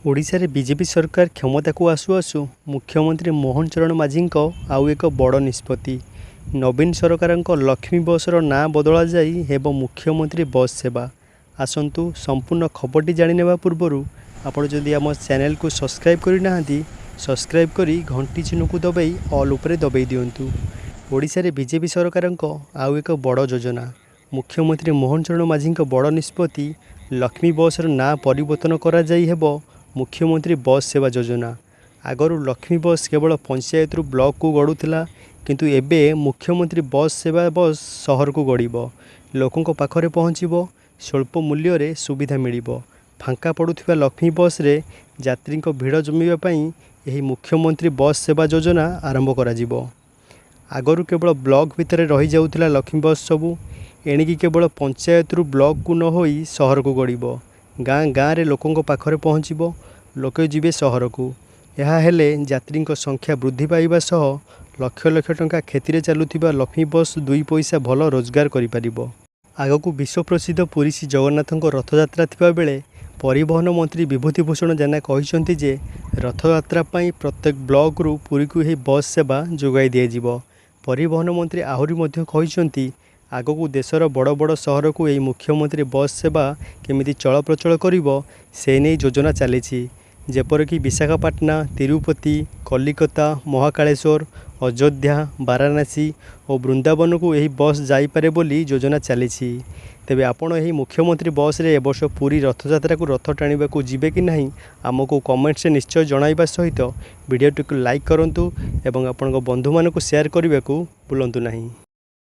ଓଡ଼ିଶାରେ ବିଜେପି ସରକାର କ୍ଷମତାକୁ ଆସୁ ଆସୁ ମୁଖ୍ୟମନ୍ତ୍ରୀ ମୋହନ ଚରଣ ମାଝୀଙ୍କ ଆଉ ଏକ ବଡ଼ ନିଷ୍ପତ୍ତି। ନବୀନ ସରକାରଙ୍କ ଲକ୍ଷ୍ମୀ ବସ୍ର ନାଁ ବଦଳାଯାଇ ହେବ ମୁଖ୍ୟମନ୍ତ୍ରୀ ବସ୍ ସେବା। ଆସନ୍ତୁ ସମ୍ପୂର୍ଣ୍ଣ ଖବରଟି ଜାଣିନେବା ପୂର୍ବରୁ ଆପଣ ଯଦି ଆମ ଚ୍ୟାନେଲକୁ ସବସ୍କ୍ରାଇବ୍ କରିନାହାନ୍ତି, ସବସ୍କ୍ରାଇବ୍ କରି ଘଣ୍ଟି ଚିହ୍ନକୁ ଦବାଇ ଅଲ୍ ଉପରେ ଦବାଇ ଦିଅନ୍ତୁ। ଓଡ଼ିଶାରେ ବିଜେପି ସରକାରଙ୍କ ଆଉ ଏକ ବଡ଼ ଯୋଜନା। ମୁଖ୍ୟମନ୍ତ୍ରୀ ମୋହନ ଚରଣ ମାଝୀଙ୍କ ବଡ଼ ନିଷ୍ପତ୍ତି, ଲକ୍ଷ୍ମୀ ବସ୍ର ନାଁ ପରିବର୍ତ୍ତନ କରାଯାଇ ହେବ ମୁଖ୍ୟମନ୍ତ୍ରୀ ବସ୍ ସେବା ଯୋଜନା। ଆଗରୁ ଲକ୍ଷ୍ମୀ ବସ୍ କେବଳ ପଞ୍ଚାୟତରୁ ବ୍ଲକକୁ ଗଡ଼ୁଥିଲା, କିନ୍ତୁ ଏବେ ମୁଖ୍ୟମନ୍ତ୍ରୀ ବସ୍ ସେବା ବସ୍ ସହରକୁ ଗଡ଼ିବ, ଲୋକଙ୍କ ପାଖରେ ପହଞ୍ଚିବ, ସ୍ୱଳ୍ପ ମୂଲ୍ୟରେ ସୁବିଧା ମିଳିବ। ଫାଙ୍କା ପଡ଼ୁଥିବା ଲକ୍ଷ୍ମୀ ବସ୍ରେ ଯାତ୍ରୀଙ୍କ ଭିଡ଼ ଜମିବା ପାଇଁ ଏହି ମୁଖ୍ୟମନ୍ତ୍ରୀ ବସ୍ ସେବା ଯୋଜନା ଆରମ୍ଭ କରାଯିବ। ଆଗରୁ କେବଳ ବ୍ଲକ ଭିତରେ ରହିଯାଉଥିଲା ଲକ୍ଷ୍ମୀ ବସ୍ ସବୁ, ଏଣିକି କେବଳ ପଞ୍ଚାୟତରୁ ବ୍ଲକକୁ ନ ହୋଇ ସହରକୁ ଗଡ଼ିବ। ଗାଁ ଗାଁରେ ଲୋକଙ୍କ ପାଖରେ ପହଞ୍ଚିବ, ଲୋକେ ଯିବେ ସହରକୁ। ଏହା ହେଲେ ଯାତ୍ରୀଙ୍କ ସଂଖ୍ୟା ବୃଦ୍ଧି ପାଇବା ସହ ଲକ୍ଷ ଲକ୍ଷ ଟଙ୍କା କ୍ଷତିରେ ଚାଲୁଥିବା ଲକ୍ଷ୍ମୀ ବସ୍ ଦୁଇ ପଇସା ଭଲ ରୋଜଗାର କରିପାରିବ। ଆଗକୁ ବିଶ୍ୱପ୍ରସିଦ୍ଧ ପୁରୀ ଶ୍ରୀ ଜଗନ୍ନାଥଙ୍କ ରଥଯାତ୍ରା ଥିବାବେଳେ ପରିବହନ ମନ୍ତ୍ରୀ ବିଭୂତି ଭୂଷଣ ଜେନା କହିଛନ୍ତି ଯେ ରଥଯାତ୍ରା ପାଇଁ ପ୍ରତ୍ୟେକ ବ୍ଲକରୁ ପୁରୀକୁ ଏହି ବସ୍ ସେବା ଯୋଗାଇ ଦିଆଯିବ। ପରିବହନ ମନ୍ତ୍ରୀ ଆହୁରି ମଧ୍ୟ କହିଛନ୍ତି, ଆଗକୁ ଦେଶର ବଡ଼ ବଡ଼ ସହରକୁ ଏହି ମୁଖ୍ୟମନ୍ତ୍ରୀ ବସ୍ ସେବା କେମିତି ଚଳପ୍ରଚଳ କରିବ ସେ ନେଇ ଯୋଜନା ଚାଲିଛି। ଯେପରିକି ବିଶାଖାପାଟଣା, ତିରୁପତି, କଲିକତା, ମହାକାଳେଶ୍ୱର, ଅଯୋଧ୍ୟା, ବାରାଣାସୀ ଓ ବୃନ୍ଦାବନକୁ ଏହି ବସ୍ ଯାଇପାରେ ବୋଲି ଯୋଜନା ଚାଲିଛି। ତେବେ ଆପଣ ଏହି ମୁଖ୍ୟମନ୍ତ୍ରୀ ବସ୍ରେ ଏବର୍ଷ ପୁରୀ ରଥଯାତ୍ରାକୁ ରଥ ଟାଣିବାକୁ ଯିବେ କି ନାହିଁ, ଆମକୁ କମେଣ୍ଟରେ ନିଶ୍ଚୟ ଜଣାଇବା ସହିତ ଭିଡ଼ିଓଟିକୁ ଲାଇକ୍ କରନ୍ତୁ ଏବଂ ଆପଣଙ୍କ ବନ୍ଧୁମାନଙ୍କୁ ସେୟାର କରିବାକୁ ଭୁଲନ୍ତୁ ନାହିଁ।